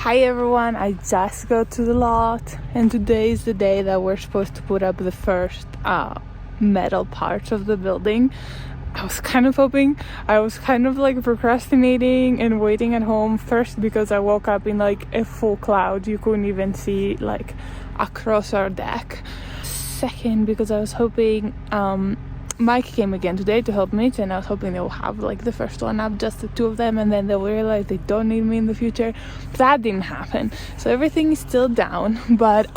Hi everyone, I just got to the lot and today is the day that we're supposed to put up the first metal parts of the building. I was kind of like procrastinating and waiting at home, first because I woke up in like a full cloud. You couldn't even see like across our deck. Second, because I was hoping Mike came again today to help Mitch, and I was hoping they'll have like the first one up, just the two of them, and then they'll realize they don't need me in the future. That didn't happen, so everything is still down. But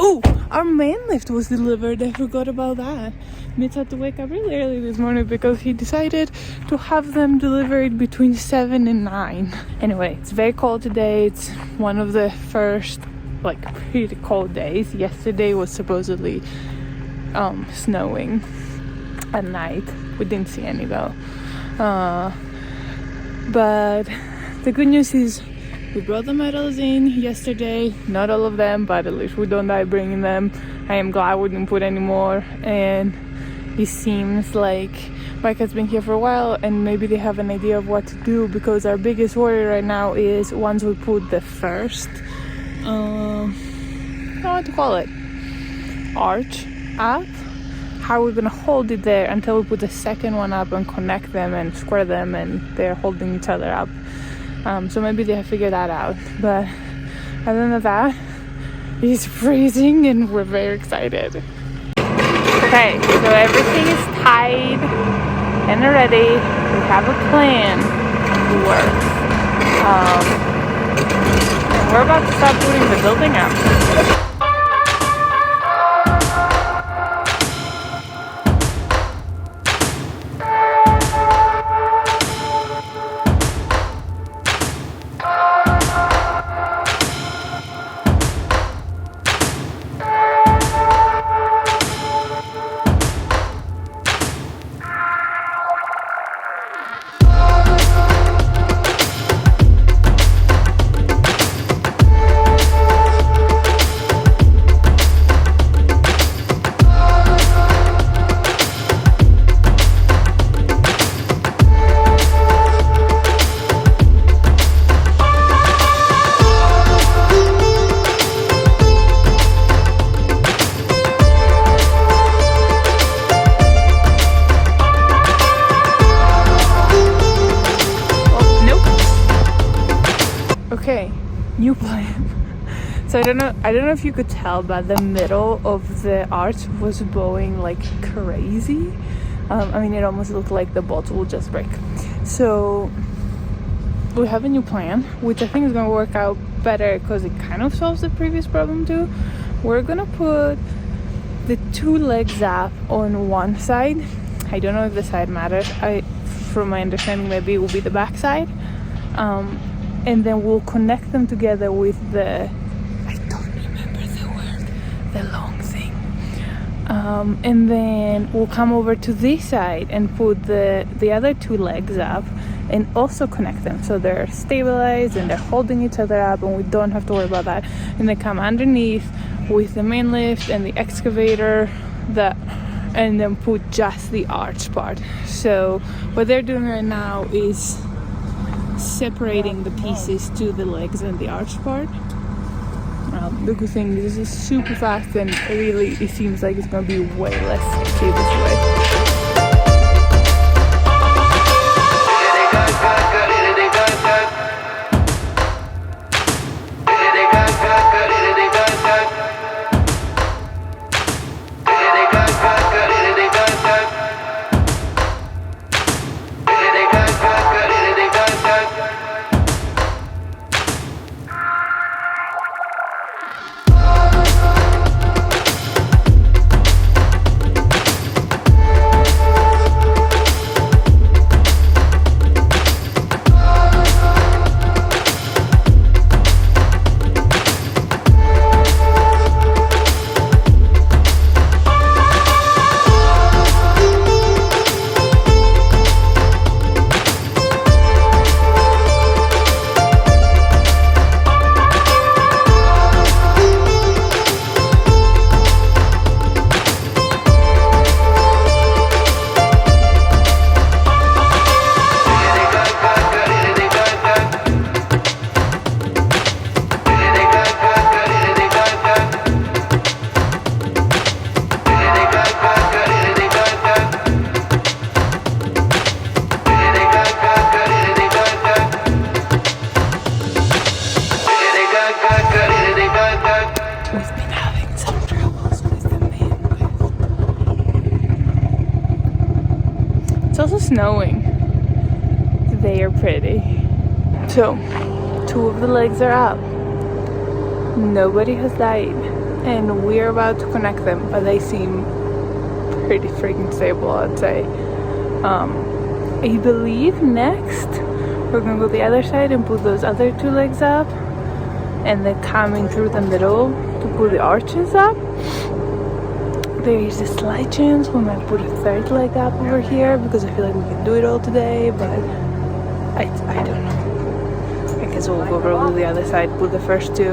our main lift was delivered. I forgot about that. Mitch had to wake up really early this morning because he decided to have them delivered between 7 and 9. Anyway, it's very cold today. It's one of the first like pretty cold days. Yesterday was supposedly snowing at night. We didn't see any though, but the good news is we brought the metals in yesterday. Not all of them, but at least we don't die bringing them. I am glad we didn't put any more, and it seems like Mike has been here for a while and maybe they have an idea of what to do, because our biggest worry right now is once we put the first I don't know what to call it, arch up, how we're gonna hold it there until we put the second one up and connect them and square them and they're holding each other up. So maybe they have figured that out, but other than that, it's freezing and we're very excited. Okay, so everything is tied and ready. We have a plan to work, and we're about to start putting the building up. Okay, new plan. So I don't know if you could tell, but the middle of the arch was bowing like crazy. I mean, it almost looked like the bolt will just break. So we have a new plan, which I think is gonna work out better because it kind of solves the previous problem too. We're gonna put the two legs up on one side. I don't know if the side matters. From my understanding, maybe it will be the back side. And then we'll connect them together with the, I don't remember the word, the long thing. And then we'll come over to this side and put the other two legs up and also connect them so they're stabilized and they're holding each other up and we don't have to worry about that. And then come underneath with the main lift and the excavator, and then put just the arch part. So what they're doing right now is separating the pieces to the legs and the arch part. The good thing is this is super fast and really it seems like it's gonna be way less tricky this way. snowing. They are pretty. So 2 of the legs are up. Nobody has died, and we're about to connect them, but they seem pretty freaking stable, I'd say. I believe next we're gonna go the other side and put those other 2 legs up, and then coming through the middle to put the arches up. There is a slight chance we might put a 3rd leg up over here because I feel like we can do it all today, but I don't know. I guess we'll go over the other side, put the first 2,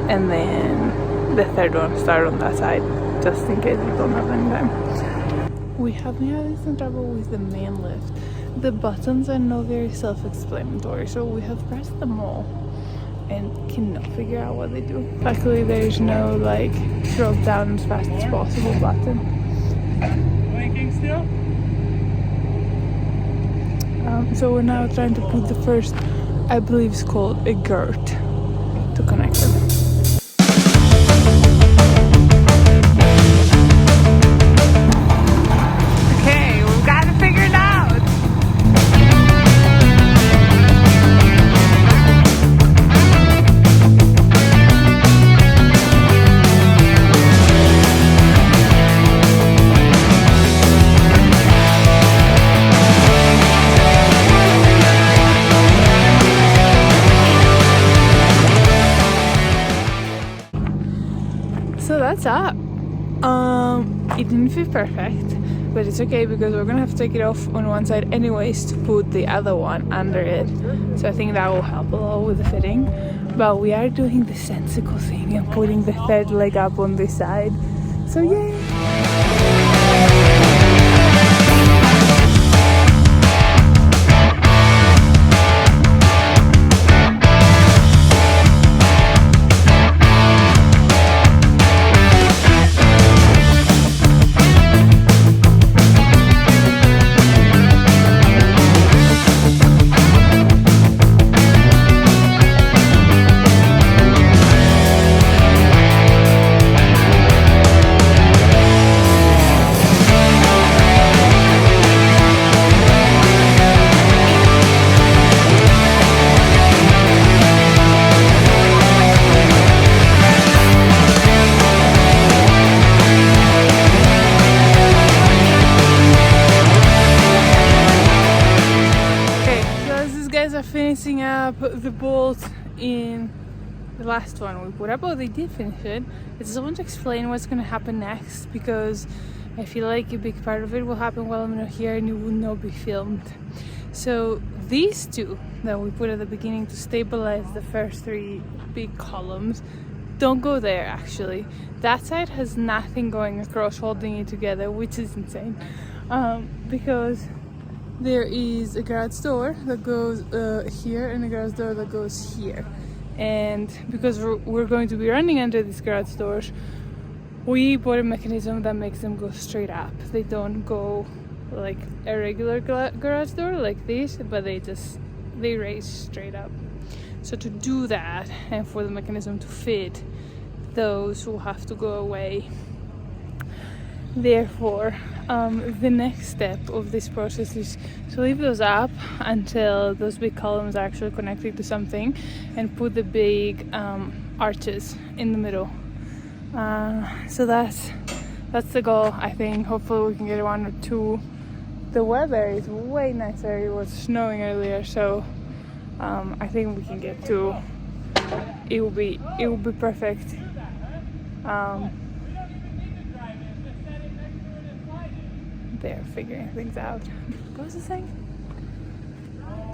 and then the 3rd one start on that side, just in case we don't have any time. We have been having some trouble with the main lift. The buttons are not very self-explanatory, so we have pressed them all and cannot figure out what they do. Luckily there's no like drop down as fast as possible button. Blinking still? So we're now trying to put the first, I believe it's called a girt, to connect them. So that's up. It didn't fit perfect, but it's okay because we're gonna have to take it off on one side anyways to put the other one under it. So I think that will help a lot with the fitting. But we are doing the sensible thing and putting the 3rd leg up on this side. So yay! Finishing up the bolt in the last one we put up. Oh, they did finish it. I just want to explain what's going to happen next because I feel like a big part of it will happen while I'm not here and it will not be filmed. So these 2 that we put at the beginning to stabilize the first 3 big columns don't go there actually. That side has nothing going across holding it together, which is insane because there is a garage door that goes here and a garage door that goes here, and because we're going to be running under these garage doors, we bought a mechanism that makes them go straight up. They don't go like a regular garage door like this, but they raise straight up. So to do that and for the mechanism to fit, those will have to go away. Therefore, the next step of this process is to leave those up until those big columns are actually connected to something and put the big arches in the middle. So that's the goal, I think. Hopefully we can get 1 or 2. The weather is way nicer. It was snowing earlier, so I think we can get 2. It will be perfect. They're figuring things out. What was I saying?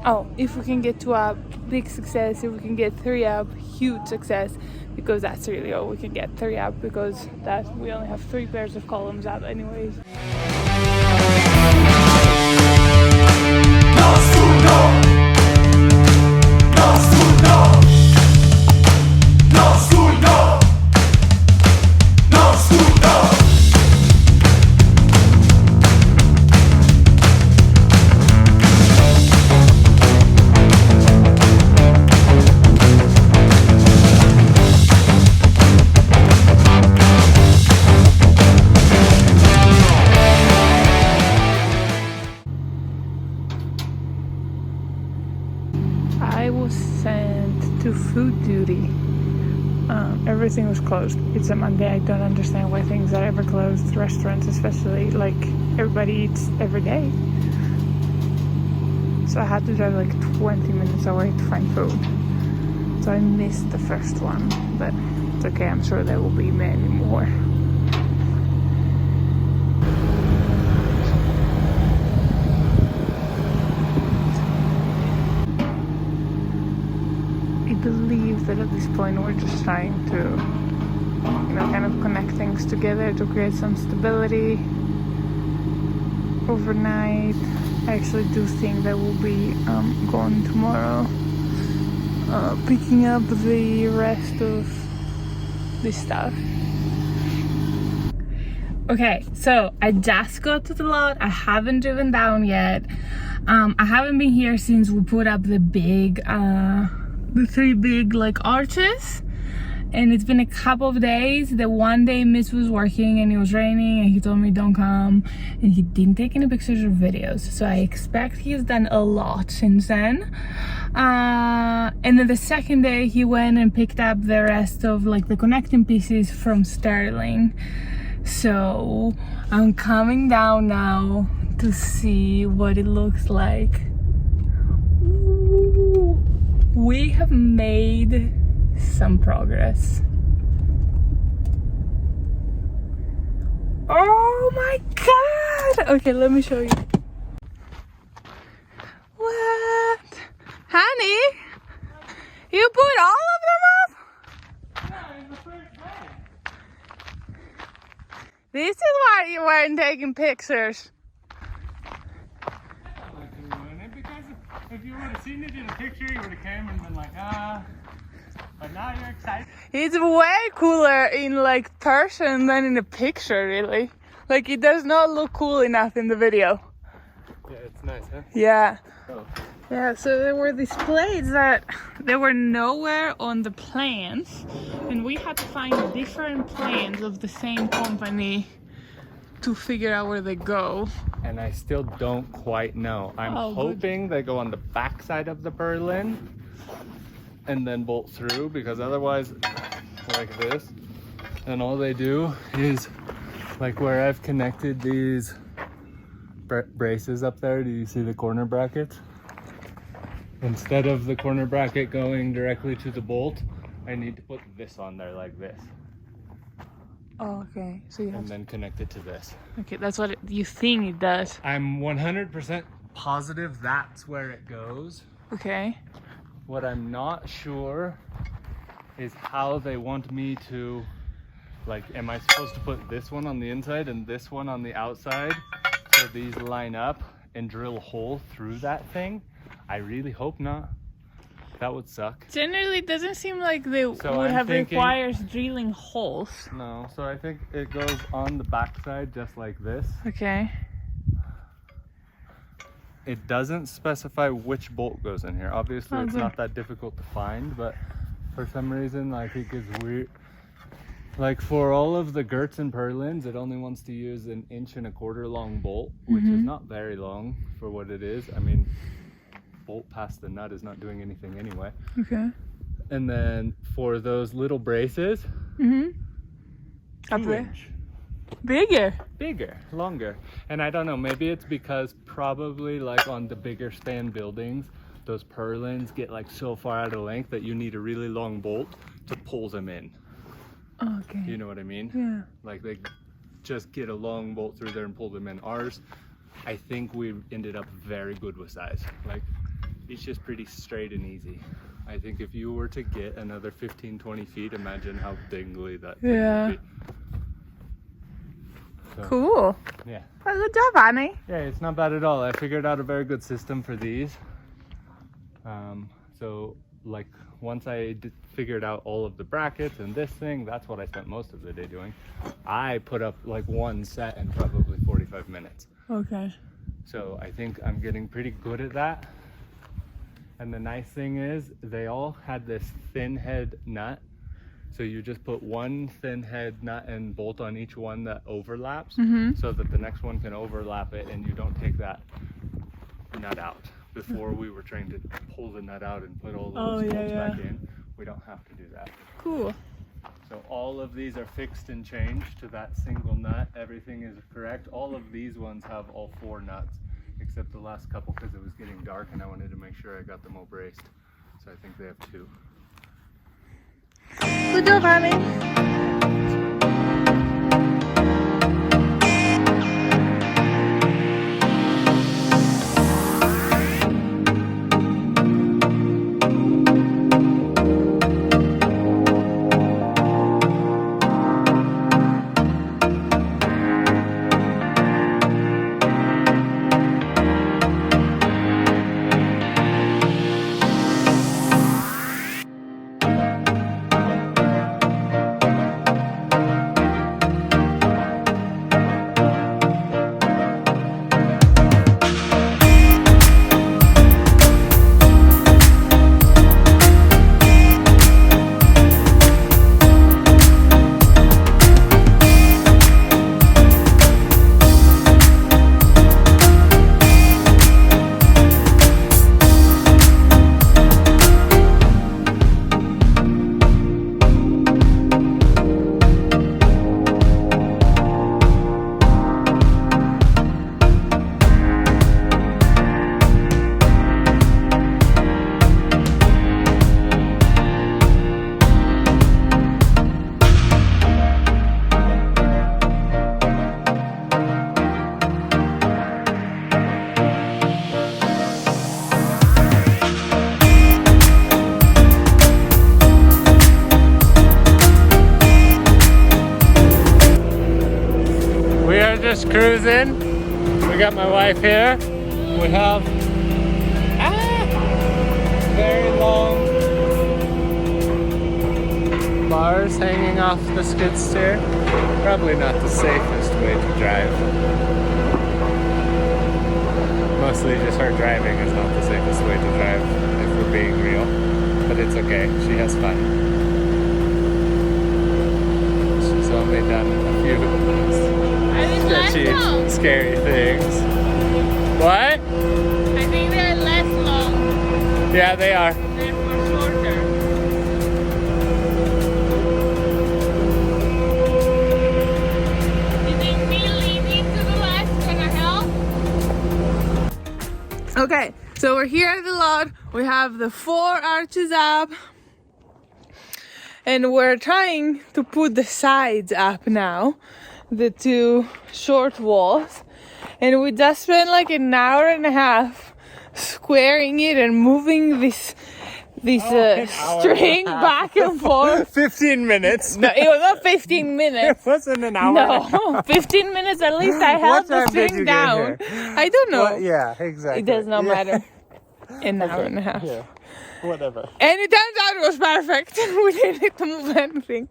Oh, if we can get 2 up, big success. If we can get 3 up, huge success, because that's really all we can get, 3 up, because that we only have 3 pairs of columns up anyways. to food duty. Everything was closed. It's a Monday. I don't understand why things are ever closed. Restaurants especially, like everybody eats every day. So I had to drive like 20 minutes away to find food. So I missed the first one, but it's okay. I'm sure there will be many more. I believe that at this point we're just trying to, you know, kind of connect things together to create some stability overnight. I actually do think that we'll be going tomorrow, picking up the rest of this stuff. Okay, so I just got to the lot. I haven't driven down yet. I haven't been here since we put up the three big like arches, and it's been a couple of days. The one day Mitch was working and it was raining and he told me don't come, and he didn't take any pictures or videos, so I expect he's done a lot since then. And then the second day he went and picked up the rest of like the connecting pieces from Sterling. So I'm coming down now to see what it looks like. Ooh. We have made some progress. Oh my god! Okay, let me show you. What? Honey? You put all of them up? Yeah, in the first day. This is why you weren't taking pictures. Because if you would have seen it in a picture, you would have came and been like, but now you're excited. It's way cooler in like person than in a picture, really. Like it does not look cool enough in the video. Yeah, it's nice, huh? Yeah. Oh. Yeah, so there were these plates that they were nowhere on the plans, and we had to find different plans of the same company to figure out where they go. And I still don't quite know. I'm hoping they go on the back side of the purlin and then bolt through, because otherwise, like this, and all they do is, like where I've connected these braces up there, do you see the corner brackets? Instead of the corner bracket going directly to the bolt, I need to put this on there like this. Oh, okay. So you have and then connect it to this. Okay, that's what you think it does. I'm 100% positive that's where it goes. Okay. What I'm not sure is how they want me to, like, am I supposed to put this one on the inside and this one on the outside so these line up and drill a hole through that thing? I really hope not. That would suck. Generally, it doesn't seem like they would have requires drilling holes. No, so I think it goes on the backside just like this. Okay. It doesn't specify which bolt goes in here. Obviously, it's not that difficult to find, but for some reason, like, it gets weird. Like, for all of the girts and purlins, it only wants to use 1 1/4 inch long bolt, which is not very long for what it is. I mean, bolt past the nut is not doing anything anyway. Okay. And then for those little braces, 2 inch. Bigger, longer. And I don't know, maybe it's because probably like on the bigger span buildings, those purlins get like so far out of length that you need a really long bolt to pull them in. Okay. You know what I mean? Yeah. Like they just get a long bolt through there and pull them in. Ours, I think we ended up very good with size. Like, it's just pretty straight and easy. I think if you were to get another 15-20 feet, imagine how dingly that thing would be. So, cool. Yeah. Well, good job, Annie. Yeah, it's not bad at all. I figured out a very good system for these. So, like, once I figured out all of the brackets and this thing, that's what I spent most of the day doing. I put up like one set in probably 45 minutes. Okay. So I think I'm getting pretty good at that. And the nice thing is they all had this thin head nut. So you just put one thin head nut and bolt on each one that overlaps so that the next one can overlap it and you don't take that nut out. Before we were trying to pull the nut out and put all those bolts back in, have to do that. Cool. So all of these are fixed and changed to that single nut. Everything is correct. All of these ones have all 4 nuts, except the last couple because it was getting dark and I wanted to make sure I got them all braced. So I think they have 2. Good job, honey. Just cruising. We got my wife here. We have very long bars hanging off the skid steer. Probably not the safest way to drive. Mostly just her driving is not the safest way to drive, if we're being real. But it's okay. She has fun. She's only done a few sketchy, scary things. What? I think they're less long. Yeah, they are. They're more shorter. Do you think me leaning to the left gonna help? Okay, so we're here at the lot. We have the 4 arches up. And we're trying to put the sides up now. The 2 short walls, and we just spent like an hour and a half squaring it and moving this string back and forth. 15 minutes. No, it was not 15 minutes. It wasn't an hour. No, 15 minutes at least. I held the string down. I don't know. Well, yeah, exactly. It does not matter. An hour and a half. Yeah, whatever. And it turns out it was perfect. We didn't need to move anything.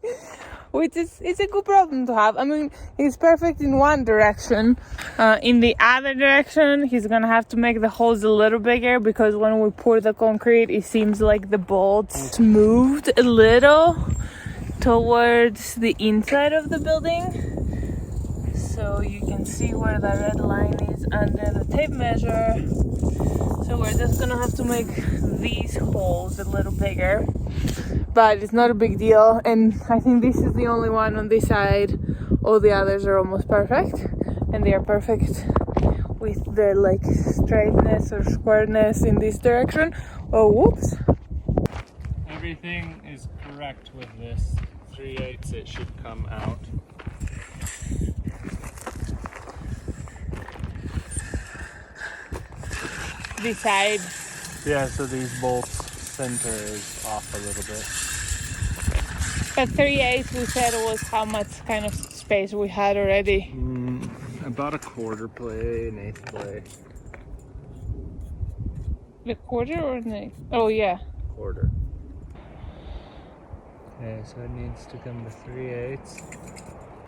Which it's a good problem to have. I mean, he's perfect in one direction. In the other direction, he's gonna have to make the holes a little bigger because when we pour the concrete, it seems like the bolts moved a little towards the inside of the building. So you can see where the red line is under the tape measure. So we're just gonna have to make these holes a little bigger. But it's not a big deal, and I think this is the only one on this side. All the others are almost perfect, and they are perfect with the like straightness or squareness in this direction. Oh, whoops. Everything is correct with this 3/8. It should come out. This side. Yeah, so these bolts center is off a little bit. At 3/8 we said it was how much kind of space we had already. About a quarter play, an eighth play. The quarter or an eighth? Oh yeah. Quarter. Okay, so it needs to come to 3/8.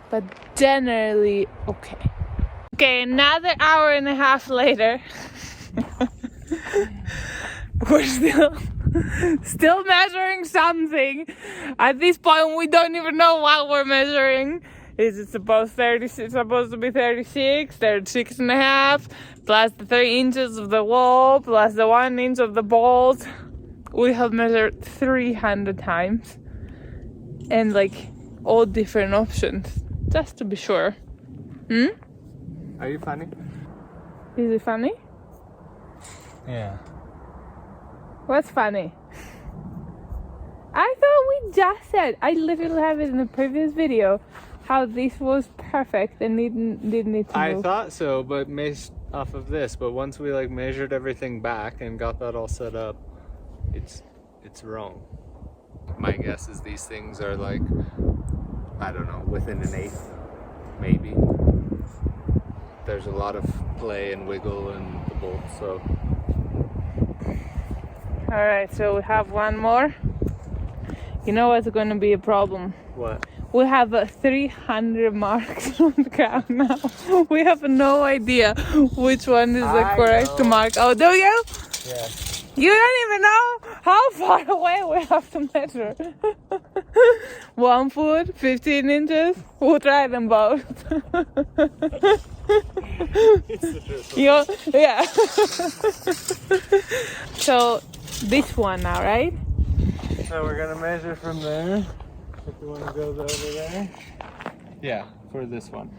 But generally okay. Okay, another hour and a half later. We're still measuring something. At this point, we don't even know what we're measuring. Is it supposed to be 36, 36 and a half, plus the 3 inches of the wall, plus the 1 inch of the bolt? we have measured 300 times and like all different options just to be sure. Are you funny? Is it funny? Yeah. What's funny? I thought we just said, I literally have it in the previous video, how this was perfect and didn't need to move. I thought so, but based off of this. But once we like measured everything back and got that all set up, it's wrong. My guess is these things are like, I don't know, within an eighth, maybe. There's a lot of play and wiggle in the bolts, so. All right, so we have one more. You know what's going to be a problem? What? We have 300 marks on the ground now. We have no idea which one is the correct mark. Oh, do you? Yeah. You don't even know how far away we have to measure. 1 foot, 15 inches. We'll try them both. Yeah. So this one now, right? So we're gonna measure from there. If the one goes over there. Yeah, for this one.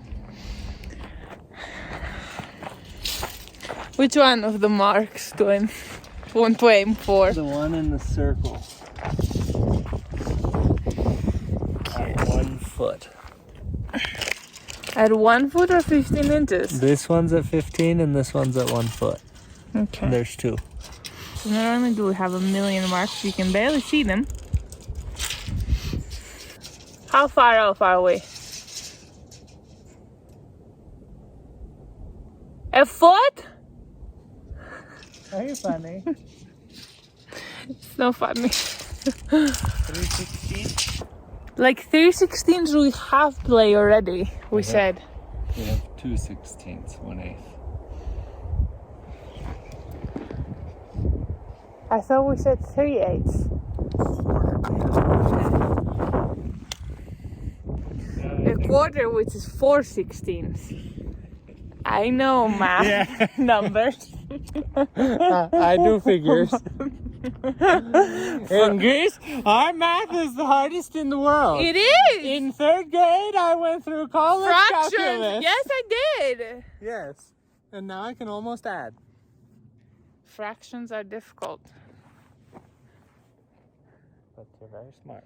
Which one of the marks do I want to aim for? The one in the circle. At 1 foot. At 1 foot or 15 inches? This one's at 15 and this one's at 1 foot. Okay. There's 2. So not only do we have a million marks, you can barely see them. How far are we? A foot? Are you funny? It's not funny. 3/16? Like 3/16 we have play already, we said. We have 2/16, 1/8. I thought we said 3/8. A quarter, which is 4/16. I know math numbers. I do figures. In Greece, our math is the hardest in the world. It is! In 3rd grade, I went through college Fractions! calculus. Yes, I did! Yes. And now I can almost add. Fractions are difficult. But you're very smart.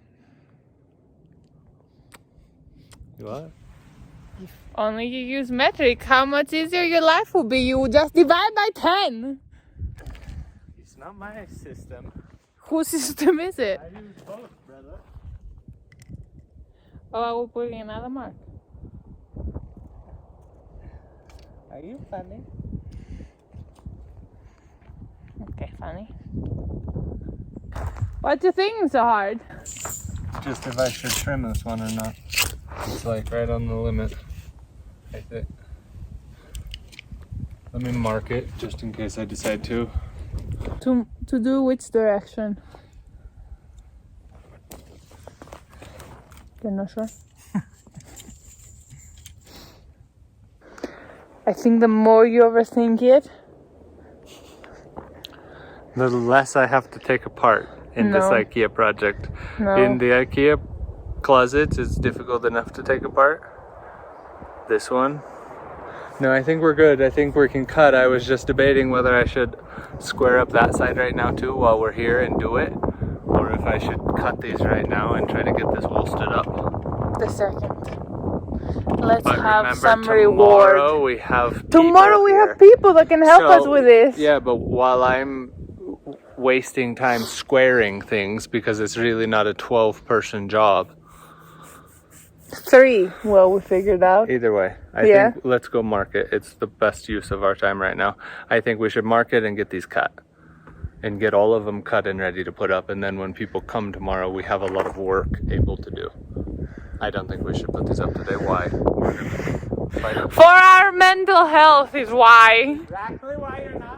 You what? If only you use metric, how much easier your life will be. You would just divide by 10. It's not my system. Whose system is it? I use both, brother. Oh, I will put in another mark. Are you funny? Okay, funny. What do you think is so hard? Just if I should trim this one or not. It's like right on the limit, I think. Let me mark it just in case I decide to. To do which direction? You're not sure? I think the more you overthink it, the less I have to take apart in this No. IKEA project. No. In the IKEA closets, it's difficult enough to take apart. This one. No, I think we're good. I think we can cut. I was just debating whether I should square up that side right now too while we're here and do it, or if I should cut these right now and try to get this wall stood up. the second. Let's But have remember, some tomorrow reward. we have Tomorrow we people have people that can help So, us with this. Yeah, but while I'm wasting time squaring things because it's really not a 12-person job. 3. Well, we figured out. Either way, I Yeah. think let's go mark it. It's the best use of our time right now. I think we should mark it and get these cut. And get all of them cut and ready to put up. And then when people come tomorrow, we have a lot of work able to do. I don't think we should put these up today. Why? We're gonna fight up. For our mental health is why. Exactly why you're not